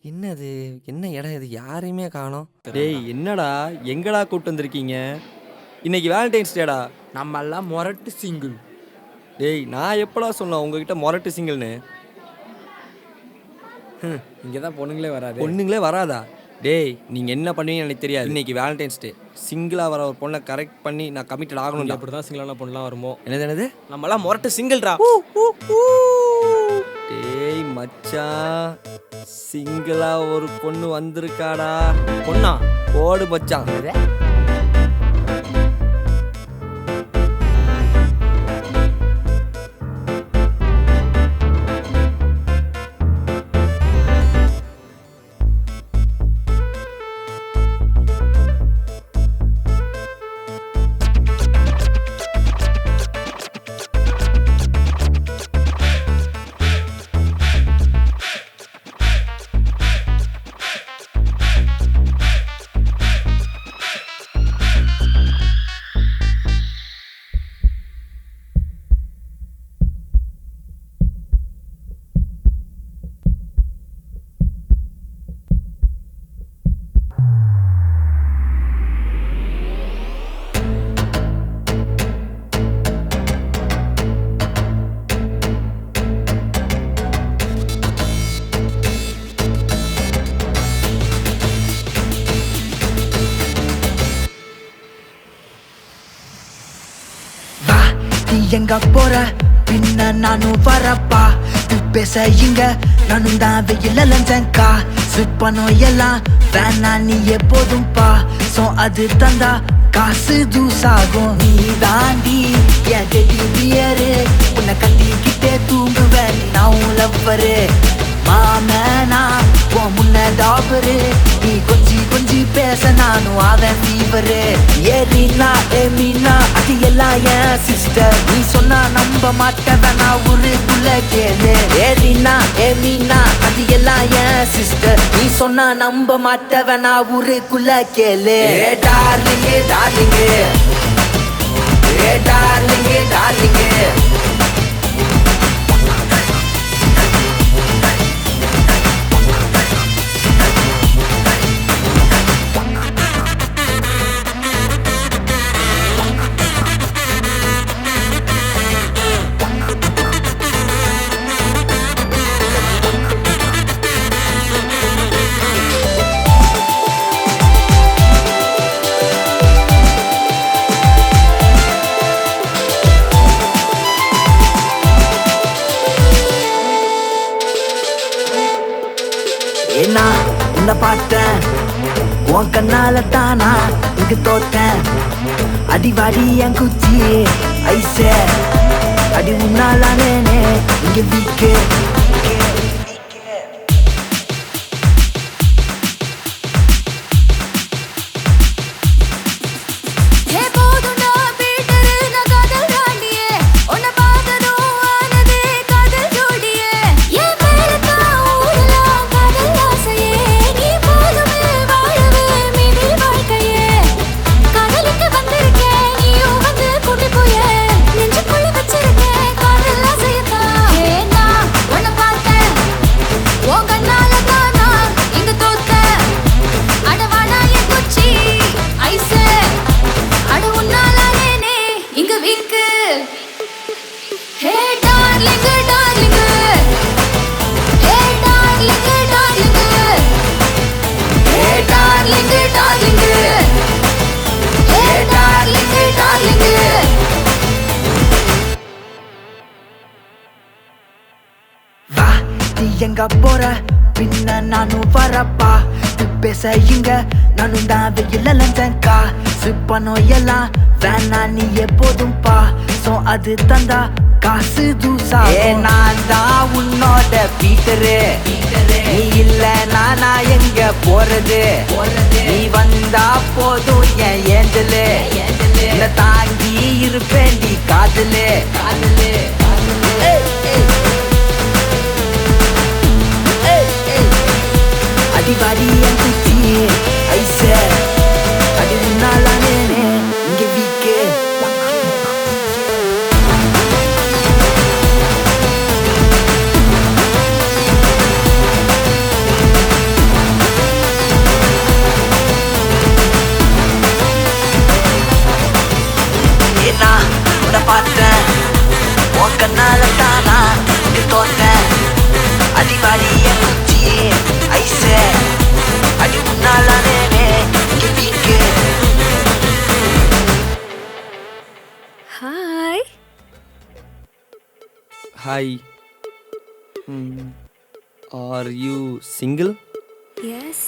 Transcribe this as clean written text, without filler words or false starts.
என்னது? என்ன இடம் இது? யாரையுமே காணோம். டேய் என்னடா எங்கடா கூப்பிட்டு வந்திருக்கீங்க? இன்னைக்கு வேலண்டைன்ஸ் டேடா. நம்ம எல்லாம் மொரட்டு சிங்கிள். டேய் நான் எப்படா சொன்னேன் உங்ககிட்ட மொரட்டு சிங்கிள்னு? இங்கே தான் பொண்ணுங்களே வராது. பொண்ணுங்களே வராதா? டேய் நீங்கள் என்ன பண்ணுவீங்கன்னு எனக்கு தெரியாது. இன்னைக்கு வேலண்டைன்ஸ் டே. சிங்கிளாக வர ஒரு பொண்ணை கரெக்ட் பண்ணி நான் கமிட்டட் ஆகணும். அப்படி தான் சிங்கிளான பொண்ணுலாம் வருமோ? என்னது? நம்மலாம் மொரட்டு சிங்கிள்ரா. டேய் மச்சான், சிங்கிளா ஒரு பொண்ணு வந்திருக்காடா. பொண்ணா? போடு மச்சான். எங்க போற பின்ன நானும் வரப்பா பேச இங்க நானும் தான் வெயில லஞ்சங்கா சிப்பனும் எல்லாம் வேணா நீ எப்போதும்பா சோ அது தந்தா காசு தூசாகும் நீ தாண்டி என் டெடி பியரு உன்னை கட்டிக்கிட்டே தூங்குவேன் நான் லவ்வரு மாமனா உன் முன்ன டாபரு நீ கொஞ்சி பேச நானும் அவன் ஃபீவரு ஏறினா ஏமினா அது எல்லாம் என் சிஸ்டர் நீ சொன்னா நம்ப மாட்டேன் நான் ஊருக்குள்ள கேளு ஏறினா ஏமினா அது எல்லாம் என் சிஸ்டர் நீ சொன்னா நம்ப மாட்டேன் நான் ஊருக்குள்ள கேளு டார்லிங்கே டார்லிங்கே டார்லிங்கே டார்லிங்கே ஏன்னா உன்னை பார்த்தேன் உன் கண்ணால தானா இங்கு தோத்தேன் அடிவாடி என் குச்சி ஐசே அடி உன்னாலானே இங்க வீக்கு எங்க போற பின்ன நானும் வரப்பா பேச இங்க நானும் தான் வெயில லஞ்சங்கா சிப்பனும் எல்லாம் வேணா நீ எப்போதும்பா சோ அது தந்தா காசு தூசா நான் தான் உன்னோட பீட்டரு நீ இல்ல நானா எங்க போறது நீ வந்தா போதும் என் ஏஞ்சலு தாங்கி இருப்பேண்டி காதலு அடிவாடி என் குச்சி ஐசே அடி உன்னாலானே இங்க வீக்கு உன் கண்ணால தானா இங்க தோத்த அடிவாடி என் குச்சி ஐசே அடி முன்னாலே இங்க வீக்கு hi hi. Are you single? S